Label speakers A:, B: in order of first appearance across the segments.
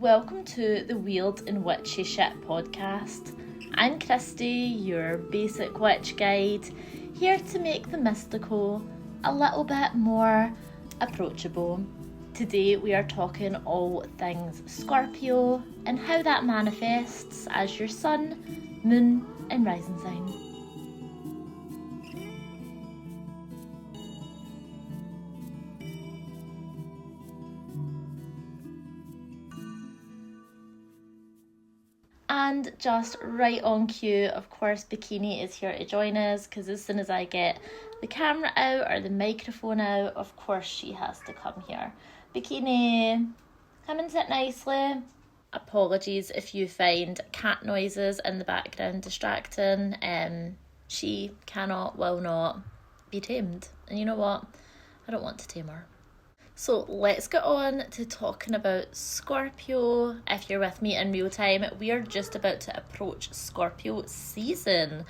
A: Welcome to the Weird and Witchy Sh podcast. I'm Kristy, your basic witch guide, here to make the mystical a little bit more approachable. Today we are talking all things Scorpio and how that manifests as your sun, moon and rising sign. And just right on cue, of course, Bikini is here to join us, because as soon as I get the camera out or the microphone out, of course she has to come here. Bikini, come and sit nicely. Apologies if you find cat noises in the background distracting. She will not be tamed. And you know what? I don't want to tame her. So let's get on to talking about Scorpio. If you're with me in real time, we are just about to approach Scorpio season.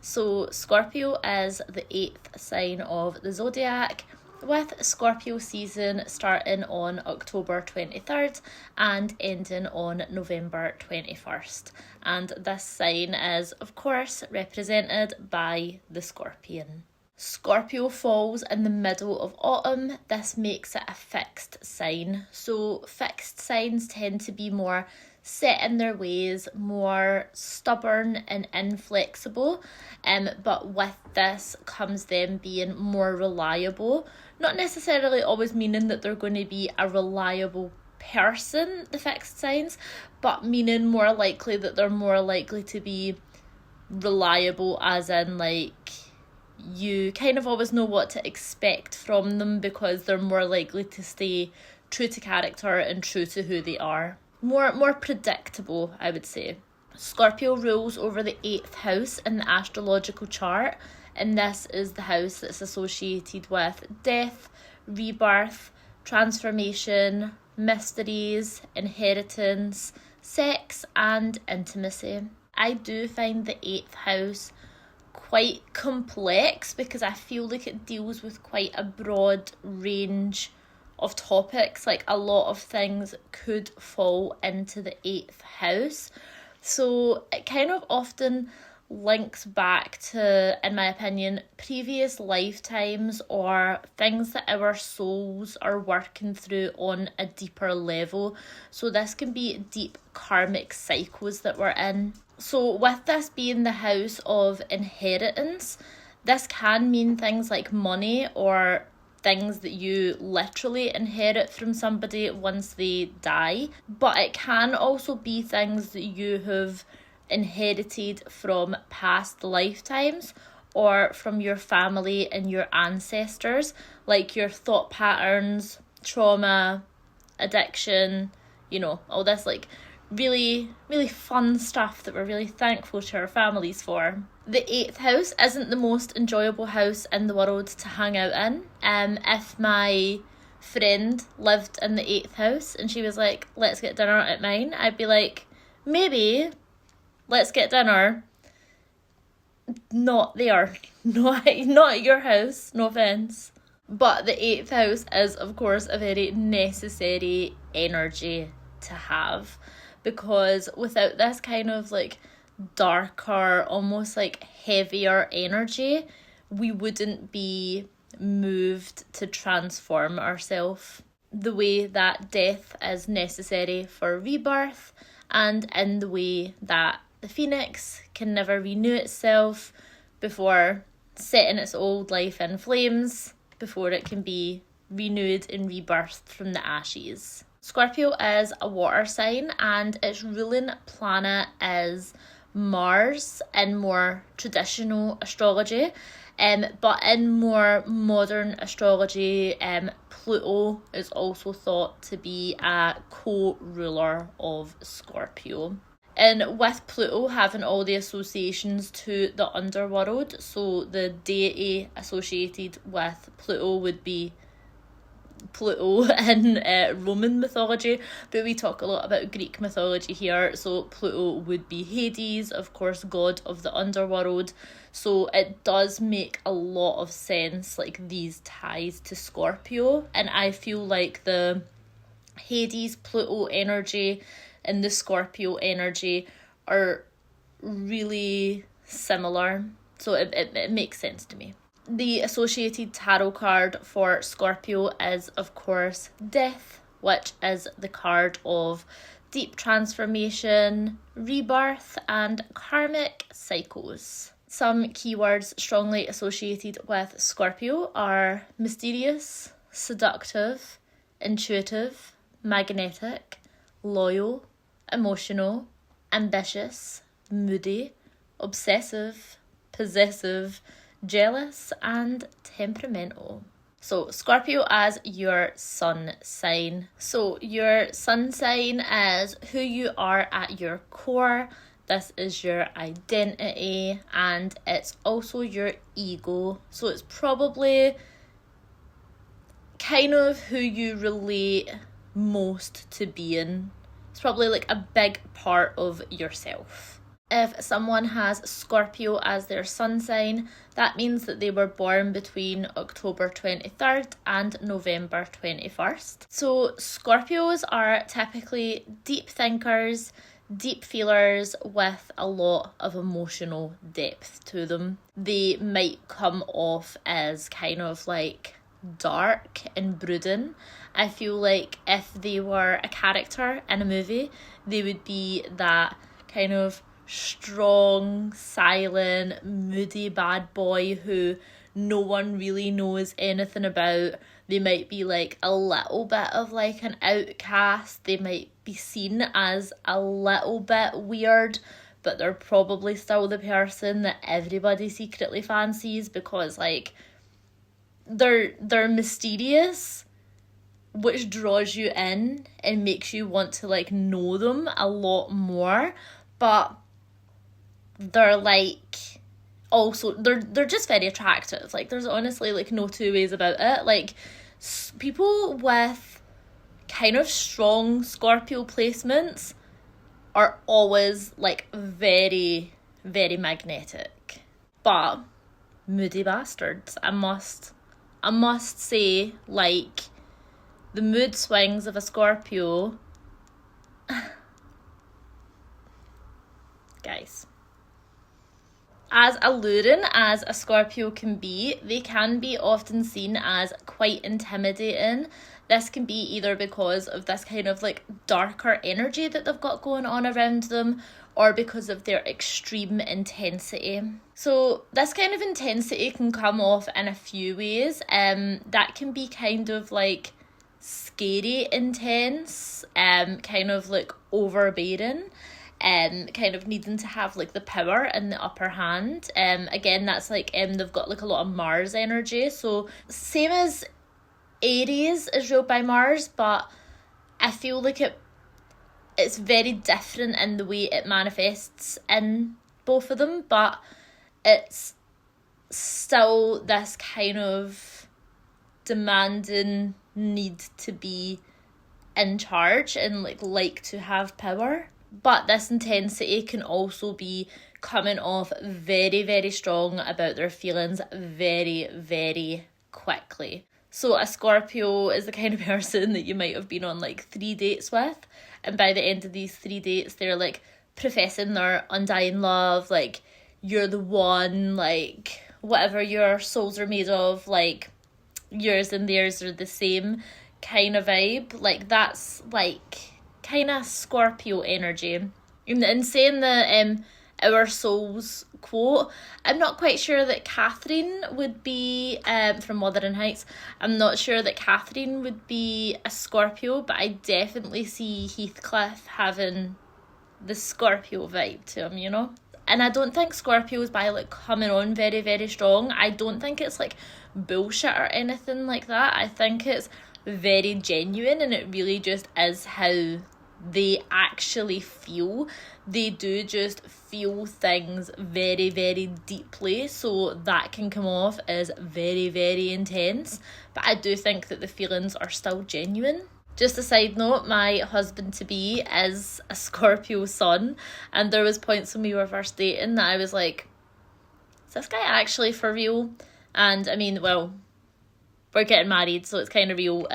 A: So Scorpio is the 8th sign of the zodiac, with Scorpio season starting on October 23rd and ending on November 21st. And this sign is, of course, represented by the scorpion. Scorpio falls in the middle of autumn. This makes it a fixed sign. So fixed signs tend to be more set in their ways, more stubborn and inflexible. But with this comes them being more reliable. Not necessarily always meaning that they're going to be a reliable person, the fixed signs, but meaning more likely that they're more likely to be reliable, as in like you kind of always know what to expect from them because they're more likely to stay true to character and true to who they are. More predictable, I would say. Scorpio rules over the 8th house in the astrological chart, and this is the house that's associated with death, rebirth, transformation, mysteries, inheritance, sex and intimacy. I do find the 8th house quite complex because I feel like it deals with quite a broad range of topics. Like a lot of things could fall into the 8th house. So it kind of often links back to, in my opinion, previous lifetimes or things that our souls are working through on a deeper level. So this can be deep karmic cycles that we're in. So with this being the house of inheritance, this can mean things like money or things that you literally inherit from somebody once they die. But it can also be things that you have inherited from past lifetimes or from your family and your ancestors, like your thought patterns, trauma, addiction, all this like really fun stuff that we're really thankful to our families for. The 8th house isn't the most enjoyable house in the world to hang out in. If my friend lived in the 8th house and she was like, let's get dinner at mine, I'd be like, maybe, let's get dinner. Not there. Not at your house, no offence. But the 8th house is, of course, a very necessary energy to have, because without this kind of like darker, almost like heavier energy, we wouldn't be moved to transform ourselves. The way that death is necessary for rebirth, and in the way that the phoenix can never renew itself before setting its old life in flames, before it can be renewed and rebirthed from the ashes. Scorpio is a water sign and its ruling planet is Mars in more traditional astrology. But in more modern astrology, Pluto is also thought to be a co-ruler of Scorpio. And with Pluto having all the associations to the underworld, so the deity associated with Pluto would be Pluto in Roman mythology, but we talk a lot about Greek mythology here, so Pluto would be Hades, of course, god of the underworld. So it does make a lot of sense, like these ties to Scorpio, and I feel like the Hades, Pluto energy, and the Scorpio energy are really similar, so it makes sense to me. The associated tarot card for Scorpio is, of course, Death, which is the card of deep transformation, rebirth, and karmic cycles. Some keywords strongly associated with Scorpio are mysterious, seductive, intuitive, magnetic, loyal, emotional, ambitious, moody, obsessive, possessive, jealous, and temperamental. So Scorpio as your sun sign. So your sun sign is who you are at your core. This is your identity, and it's also your ego. So it's probably kind of who you relate most to being. It's probably like a big part of yourself. If someone has Scorpio as their sun sign, that means that they were born between October 23rd and November 21st. So Scorpios are typically deep thinkers, deep feelers with a lot of emotional depth to them. They might come off as kind of like dark and brooding. I feel like if they were a character in a movie, they would be that kind of strong, silent, moody bad boy who no one really knows anything about. They might be like a little bit of like an outcast. They might be seen as a little bit weird, but they're probably still the person that everybody secretly fancies because like they're mysterious, which draws you in and makes you want to like know them a lot more. But they're like also they're just very attractive. Like there's honestly like no two ways about it. Like people with kind of strong Scorpio placements are always like very, very magnetic, but moody bastards. I must say, like the mood swings of a Scorpio, guys. As alluring as a Scorpio can be, they can be often seen as quite intimidating. This can be either because of this kind of like darker energy that they've got going on around them, or because of their extreme intensity. So this kind of intensity can come off in a few ways. That can be kind of like scary intense, kind of like overbearing, kind of needing to have like the power and the upper hand. Again, that's like they've got like a lot of Mars energy. So same as Aries is ruled by Mars, but I feel like it's very different in the way it manifests in both of them, but it's still this kind of demanding need to be in charge and like to have power. But this intensity can also be coming off very, very strong about their feelings very, very quickly. So a Scorpio is the kind of person that you might have been on like 3 dates with, and by the end of these 3 dates they're like professing their undying love, like you're the one, like whatever your souls are made of, like yours and theirs are the same kind of vibe. Like that's like kind of Scorpio energy. And saying the our souls quote, I'm not quite sure that Catherine would be from Wuthering Heights. I'm not sure that Catherine would be a Scorpio, but I definitely see Heathcliff having the Scorpio vibe to him, you know? And I don't think Scorpios by like coming on very, very strong, I don't think it's like bullshit or anything like that. I think it's very genuine, and it really just is how they actually feel. They do just feel things very, very deeply, so that can come off as very, very intense, but I do think that the feelings are still genuine. Just a side note, my husband-to-be is a Scorpio sun, and there was points when we were first dating that I was like, is this guy actually for real? And I mean, well, we're getting married, so it's kind of real.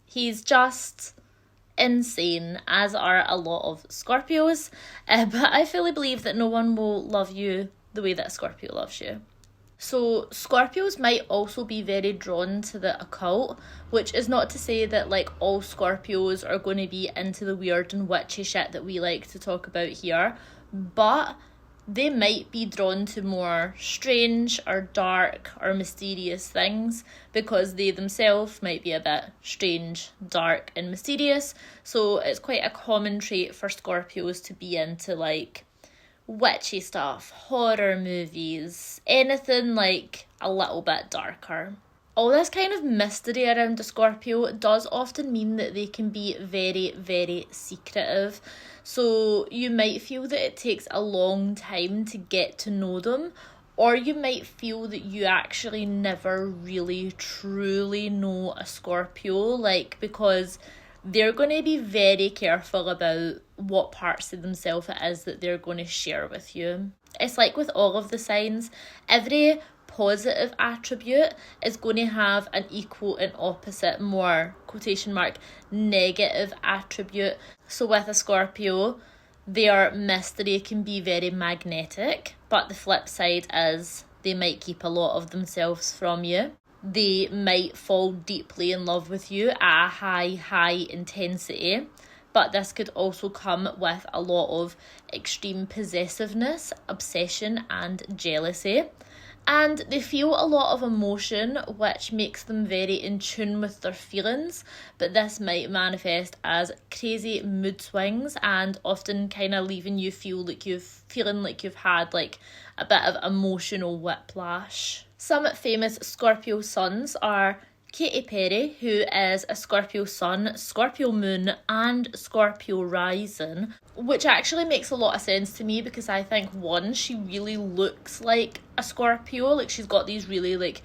A: He's just insane, as are a lot of Scorpios, but I fully believe that no one will love you the way that a Scorpio loves you. So Scorpios might also be very drawn to the occult, which is not to say that like all Scorpios are going to be into the weird and witchy shit that we like to talk about here, but they might be drawn to more strange or dark or mysterious things because they themselves might be a bit strange, dark and mysterious. So it's quite a common trait for Scorpios to be into like witchy stuff, horror movies, anything like a little bit darker. All this kind of mystery around a Scorpio does often mean that they can be very, very secretive. So you might feel that it takes a long time to get to know them, or you might feel that you actually never really truly know a Scorpio, like because they're going to be very careful about what parts of themselves it is that they're going to share with you. It's like with all of the signs, every positive attribute is going to have an equal and opposite, more quotation mark, negative attribute. So with a Scorpio, their mystery can be very magnetic, but the flip side is they might keep a lot of themselves from you. They might fall deeply in love with you at a high intensity, but this could also come with a lot of extreme possessiveness, obsession and jealousy. And they feel a lot of emotion, which makes them very in tune with their feelings, but this might manifest as crazy mood swings and often kind of leaving you feeling like you've had like a bit of emotional whiplash. Some famous Scorpio suns are Katy Perry, who is a Scorpio sun, Scorpio moon and Scorpio rising, which actually makes a lot of sense to me because I think, one, she really looks like a Scorpio, like she's got these really like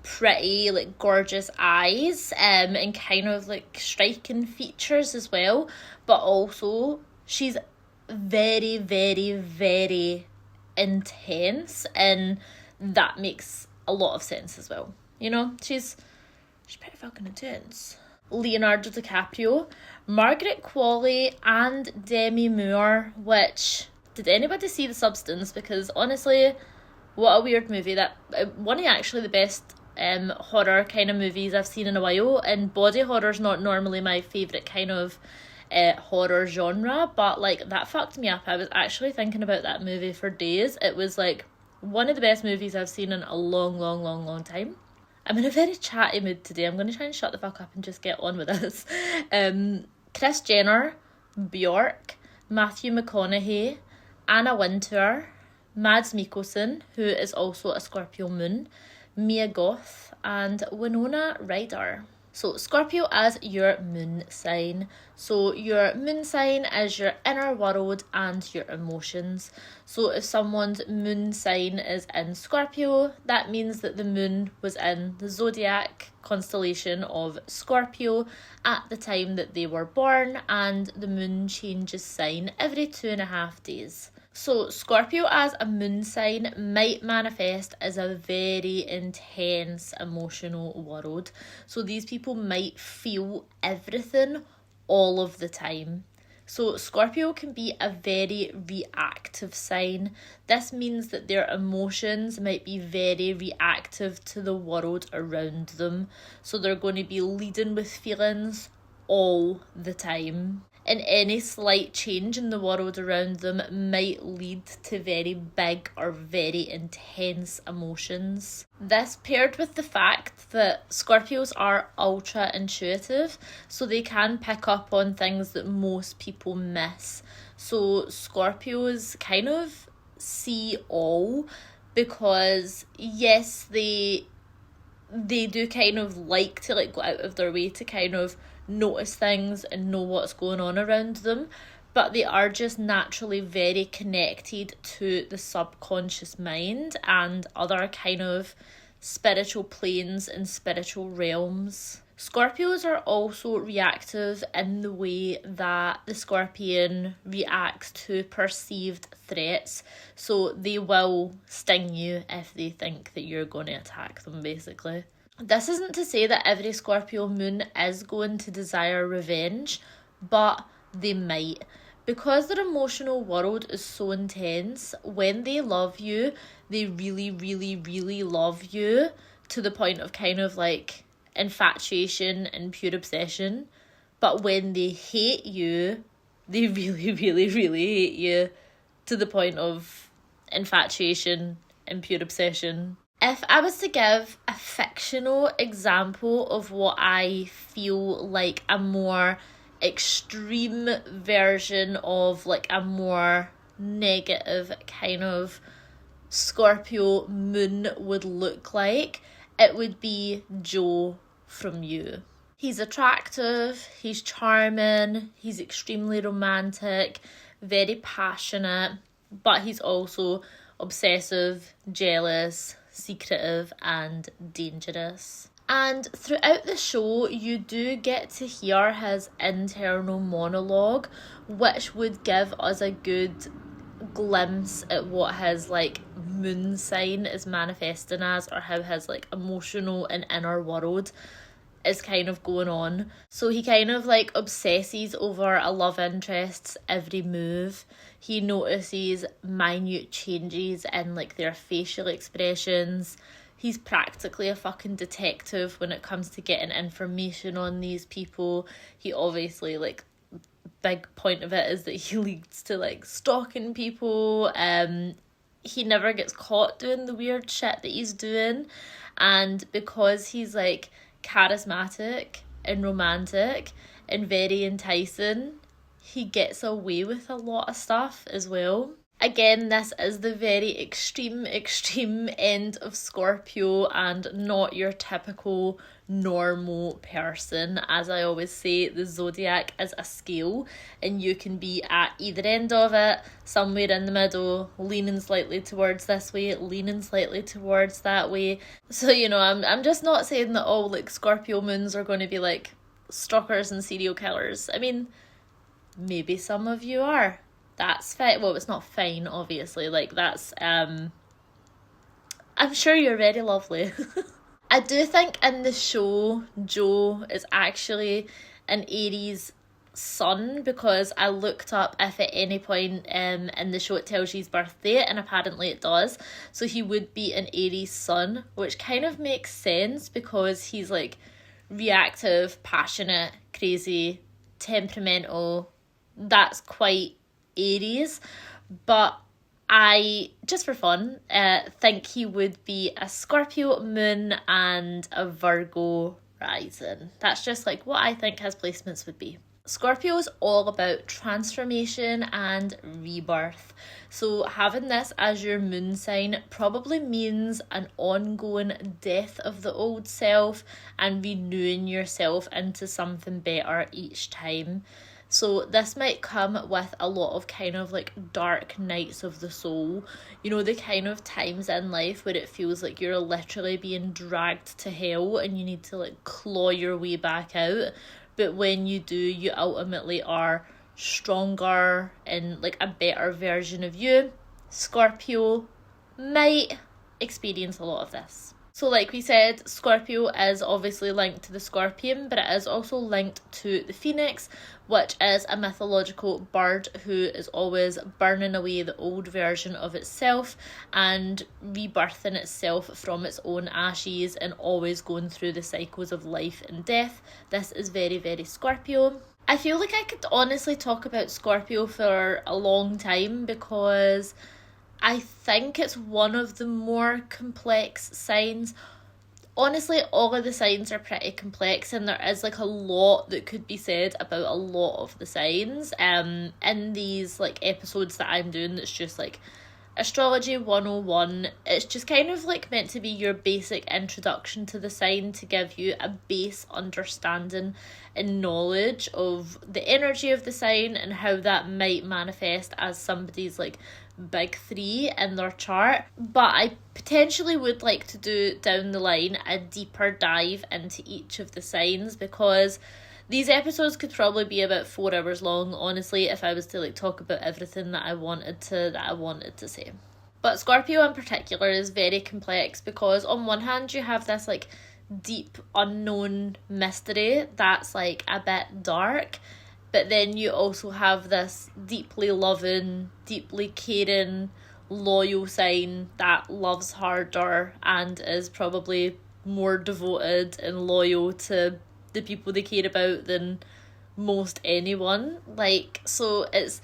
A: pretty, like gorgeous eyes and kind of like striking features as well, but also she's very, very, very intense, and that makes a lot of sense as well. You know, she's pretty fucking intense. Leonardo DiCaprio, Margaret Qualley and Demi Moore, which, did anybody see The Substance? Because honestly, what a weird movie. That one of actually the best horror kind of movies I've seen in a while, and body horror's not normally my favourite kind of horror genre, but like that fucked me up. I was actually thinking about that movie for days. It was like one of the best movies I've seen in a long time. I'm in a very chatty mood today. I'm going to try and shut the fuck up and just get on with this. Kris Jenner, Bjork, Matthew McConaughey, Anna Wintour, Mads Mikkelsen, who is also a Scorpio moon, Mia Goth, and Winona Ryder. So Scorpio as your moon sign. So your moon sign is your inner world and your emotions. So if someone's moon sign is in Scorpio, that means that the moon was in the zodiac constellation of Scorpio at the time that they were born, and the moon changes sign every 2.5 days. So Scorpio as a moon sign might manifest as a very intense emotional world. So these people might feel everything all of the time. So Scorpio can be a very reactive sign. This means that their emotions might be very reactive to the world around them. So they're going to be leading with feelings all the time. And any slight change in the world around them might lead to very big or very intense emotions. This paired with the fact that Scorpios are ultra intuitive, so they can pick up on things that most people miss. So Scorpios kind of see all, because yes, they do kind of like to like go out of their way to kind of notice things and know what's going on around them, but they are just naturally very connected to the subconscious mind and other kind of spiritual planes and spiritual realms. Scorpios are also reactive in the way that the Scorpion reacts to perceived threats. So they will sting you if they think that you're going to attack them, basically. This isn't to say that every Scorpio moon is going to desire revenge, but they might. Because their emotional world is so intense, when they love you, they really, really, really love you to the point of kind of like infatuation and pure obsession. But when they hate you, they really, really, really hate you to the point of infatuation and pure obsession. If I was to give a fictional example of what I feel like a more extreme version of like a more negative kind of Scorpio moon would look like, it would be Joe from You. He's attractive, he's charming, he's extremely romantic, very passionate, but he's also obsessive, jealous, secretive, and dangerous. And throughout the show, you do get to hear his internal monologue, which would give us a good glimpse at what his like moon sign is manifesting as, or how his like emotional and inner world is kind of going on. So he kind of like obsesses over a love interest's every move. He notices minute changes in like their facial expressions. He's practically a fucking detective when it comes to getting information on these people. He obviously, like, big point of it is that he leads to, like, stalking people. He never gets caught doing the weird shit that he's doing. And because he's, like, charismatic and romantic and very enticing, he gets away with a lot of stuff as well. Again, this is the very extreme end of Scorpio and not your typical normal person. As I always say, the zodiac is a scale and you can be at either end of it, somewhere in the middle, leaning slightly towards this way, leaning slightly towards that way. So, you know, I'm just not saying that all like Scorpio moons are going to be like stalkers and serial killers. I mean, maybe some of you are. That's fine. Well, it's not fine, obviously. Like, that's, I'm sure you're very lovely. I do think in the show, Joe is actually an Aries sun, because I looked up if at any point in the show it tells you his birthday, and apparently it does. So he would be an Aries sun, which kind of makes sense because he's, like, reactive, passionate, crazy, temperamental. That's quite Aries, but I, just for fun, think he would be a Scorpio moon and a Virgo rising. That's just like what I think his placements would be. Scorpio is all about transformation and rebirth. So having this as your moon sign probably means an ongoing death of the old self and renewing yourself into something better each time. So this might come with a lot of kind of like dark nights of the soul. You know, the kind of times in life where it feels like you're literally being dragged to hell and you need to like claw your way back out. But when you do, you ultimately are stronger and like a better version of you. Scorpio might experience a lot of this. So like we said, Scorpio is obviously linked to the scorpion, but it is also linked to the phoenix, which is a mythological bird who is always burning away the old version of itself and rebirthing itself from its own ashes and always going through the cycles of life and death. This is very, very Scorpio. I feel like I could honestly talk about Scorpio for a long time because I think it's one of the more complex signs. Honestly, all of the signs are pretty complex and there is like a lot that could be said about a lot of the signs. In these like episodes that I'm doing, that's just like Astrology 101, it's just kind of like meant to be your basic introduction to the sign to give you a base understanding and knowledge of the energy of the sign and how that might manifest as somebody's like big three in their chart. But I potentially would like to do down the line a deeper dive into each of the signs, because these episodes could probably be about 4 hours long, honestly, if I was to like talk about everything that I wanted to say. But Scorpio in particular is very complex because on one hand you have this like deep unknown mystery that's like a bit dark, but then you also have this deeply loving, deeply caring, loyal sign that loves harder and is probably more devoted and loyal to the people they care about than most anyone. Like, so it's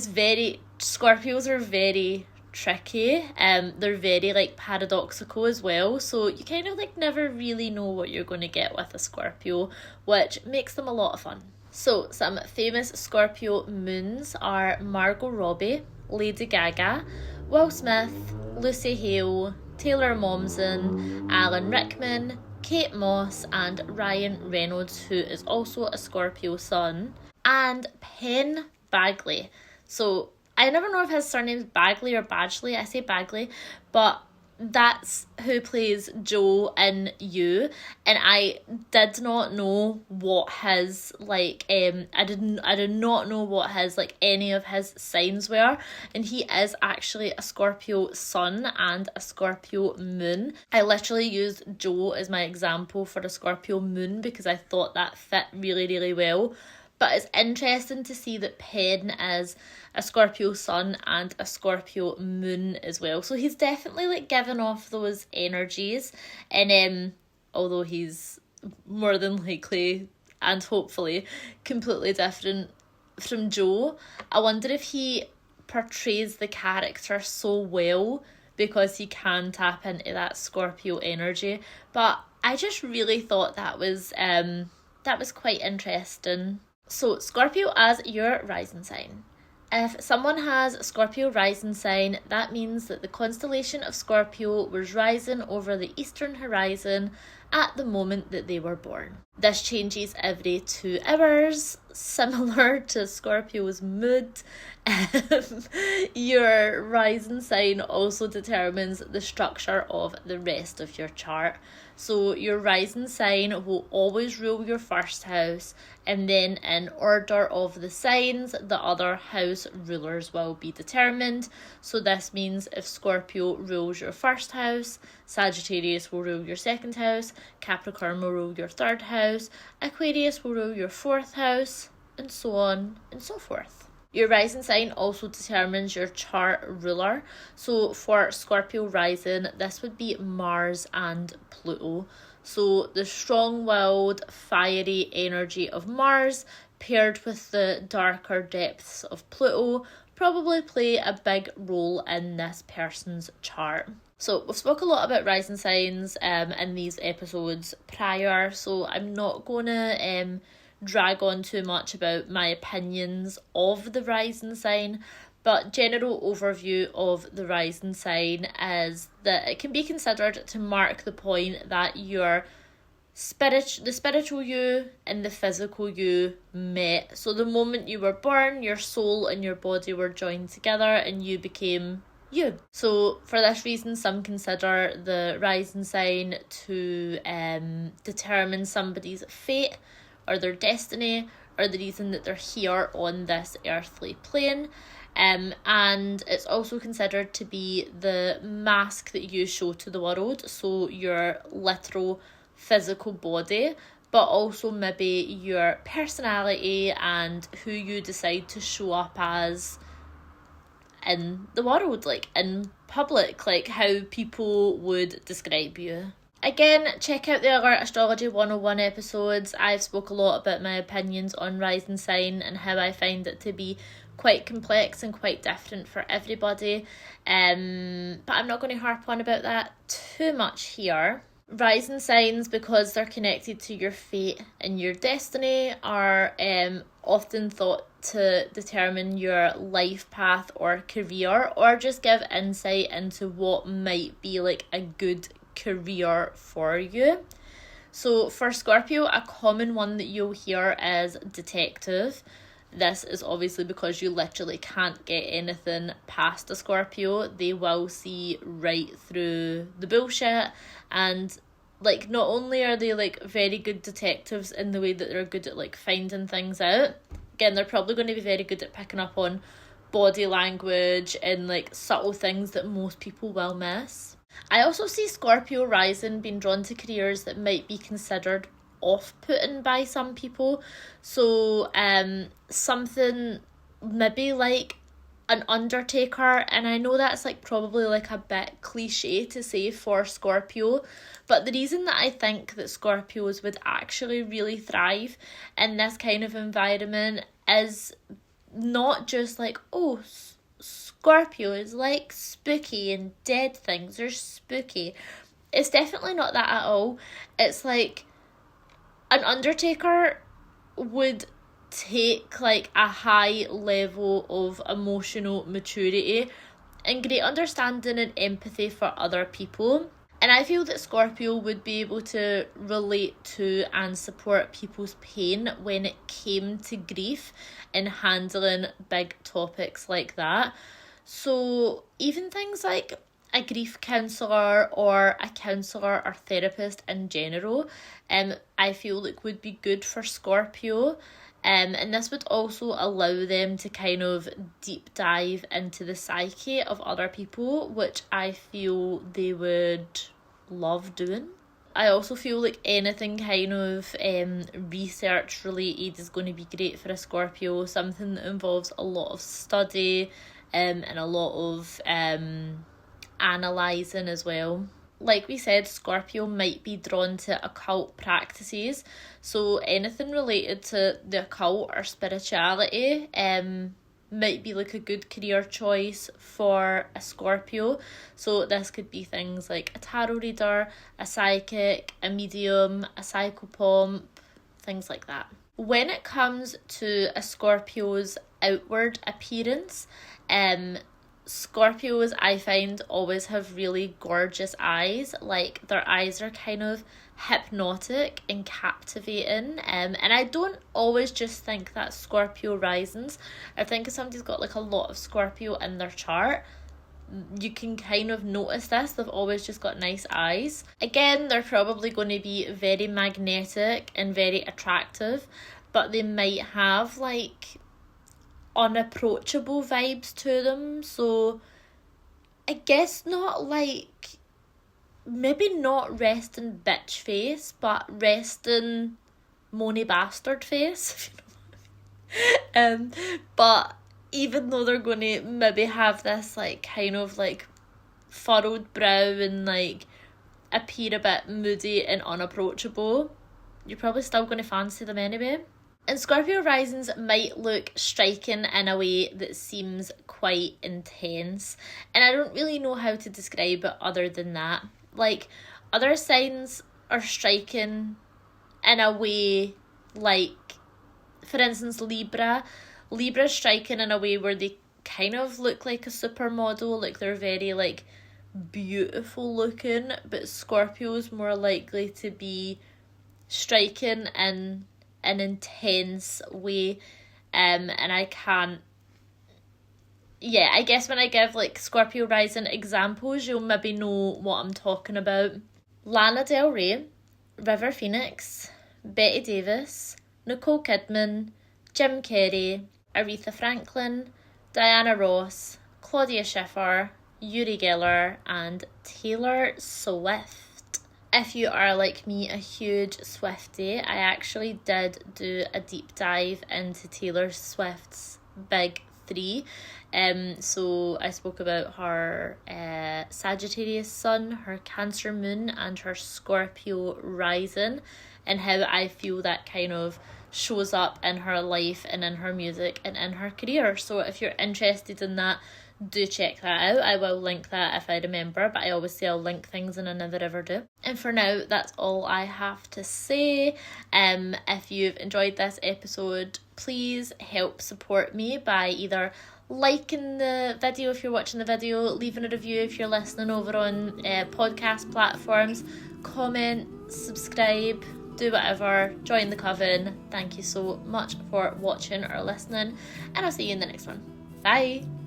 A: very, Scorpios are very tricky. They're very like paradoxical as well, so you kind of like never really know what you're going to get with a Scorpio, which makes them a lot of fun. So some famous Scorpio moons are Margot Robbie, Lady Gaga, Will Smith, Lucy Hale, Taylor Momsen, Alan Rickman, Kate Moss, and Ryan Reynolds, who is also a Scorpio sun, and Penn Badgley. So I never know if his surname is Bagley or Badgley. I say Bagley, but that's who plays Joe in You, and I did not know what his like I did not know what his like any of his signs were, and he is actually a Scorpio sun and a Scorpio moon. I literally used Joe as my example for a Scorpio moon because I thought that fit really, really well. But it's interesting to see that Penn is a Scorpio sun and a Scorpio moon as well. So he's definitely like giving off those energies. And although he's more than likely and hopefully completely different from Joe, I wonder if he portrays the character so well because he can tap into that Scorpio energy. But I just really thought that was quite interesting. So Scorpio as your rising sign. If someone has a Scorpio rising sign, that means that the constellation of Scorpio was rising over the eastern horizon at the moment that they were born. This changes every 2 hours, similar to Scorpio's mood. Your rising sign also determines the structure of the rest of your chart. So your rising sign will always rule your first house, and then in order of the signs, the other house rulers will be determined. So this means if Scorpio rules your first house, Sagittarius will rule your second house, Capricorn will rule your third house, Aquarius will rule your fourth house, and so on and so forth. Your rising sign also determines your chart ruler. So for Scorpio rising, this would be Mars and Pluto. So the strong-willed, fiery energy of Mars paired with the darker depths of Pluto probably play a big role in this person's chart. So we've spoke a lot about rising signs in these episodes prior, so I'm not going to drag on too much about my opinions of the rising sign, but general overview of the rising sign is that it can be considered to mark the point that your the spiritual you and the physical you met. So the moment you were born, your soul and your body were joined together and you became you. So for this reason, some consider the rising sign to determine somebody's fate or their destiny, or the reason that they're here on this earthly plane. And it's also considered to be the mask that you show to the world, so your literal physical body, but also maybe your personality and who you decide to show up as in the world, like in public, like how people would describe you. Again, check out the other Astrology 101 episodes. I've spoke a lot about my opinions on rising sign and how I find it to be quite complex and quite different for everybody. But I'm not going to harp on about that too much here. Rising signs, because they're connected to your fate and your destiny, are often thought to determine your life path or career, or just give insight into what might be like a good career for you. So for Scorpio, a common one that you'll hear is detective. This is obviously because you literally can't get anything past a Scorpio. They will see right through the bullshit, and like not only are they like very good detectives in the way that they're good at like finding things out, again they're probably going to be very good at picking up on body language and like subtle things that most people will miss. I also see Scorpio rising being drawn to careers that might be considered off-putting by some people. So something maybe like an undertaker, and I know that's like probably like a bit cliche to say for Scorpio, but the reason that I think that Scorpios would actually really thrive in this kind of environment is not just like, oh, Scorpio is like spooky and dead things are spooky. It's definitely not that at all. It's like an undertaker would take like a high level of emotional maturity and great understanding and empathy for other people. And I feel that Scorpio would be able to relate to and support people's pain when it came to grief and handling big topics like that. So even things like a grief counsellor or a counsellor or therapist in general, I feel like would be good for Scorpio. And this would also allow them to kind of deep dive into the psyche of other people, which I feel they would love doing. I also feel like anything kind of research related is going to be great for a Scorpio, something that involves a lot of study and a lot of analysing as well. Like we said, Scorpio might be drawn to occult practices, so anything related to the occult or spirituality might be like a good career choice for a Scorpio. So this could be things like a tarot reader, a psychic, a medium, a psychopomp, things like that. When it comes to a Scorpio's outward appearance, Scorpios, I find, always have really gorgeous eyes. Like, their eyes are kind of hypnotic and captivating. And I don't always just think that Scorpio risings. I think if somebody's got like a lot of Scorpio in their chart, you can kind of notice this. They've always just got nice eyes. Again, they're probably going to be very magnetic and very attractive, but they might have like unapproachable vibes to them. So I guess not like, maybe not resting bitch face, but resting moany bastard face. But even though they're going to maybe have this like kind of like furrowed brow and like appear a bit moody and unapproachable, you're probably still going to fancy them anyway. And Scorpio risings might look striking in a way that seems quite intense. And I don't really know how to describe it other than that. Like, other signs are striking in a way like, for instance, Libra. Libra's striking in a way where they kind of look like a supermodel. Like, they're very, like, beautiful looking. But Scorpio's more likely to be striking in an intense way, and I can't, I guess when I give like Scorpio rising examples, you'll maybe know what I'm talking about. Lana Del Rey, River Phoenix, Betty Davis, Nicole Kidman, Jim Carrey, Aretha Franklin, Diana Ross, Claudia Schiffer, Uri Geller, and Taylor Swift. If you are like me, a huge Swiftie, I actually did do a deep dive into Taylor Swift's big three. So I spoke about her Sagittarius sun, her Cancer moon, and her Scorpio rising, and how I feel that kind of shows up in her life and in her music and in her career. So if you're interested in that, do check that out. I will link that if I remember, but I always say I'll link things and I never ever do. And for now, that's all I have to say. If you've enjoyed this episode, please help support me by either liking the video if you're watching the video, leaving a review if you're listening over on podcast platforms, comment, subscribe, do whatever, join the coven. Thank you so much for watching or listening, and I'll see you in the next one. Bye!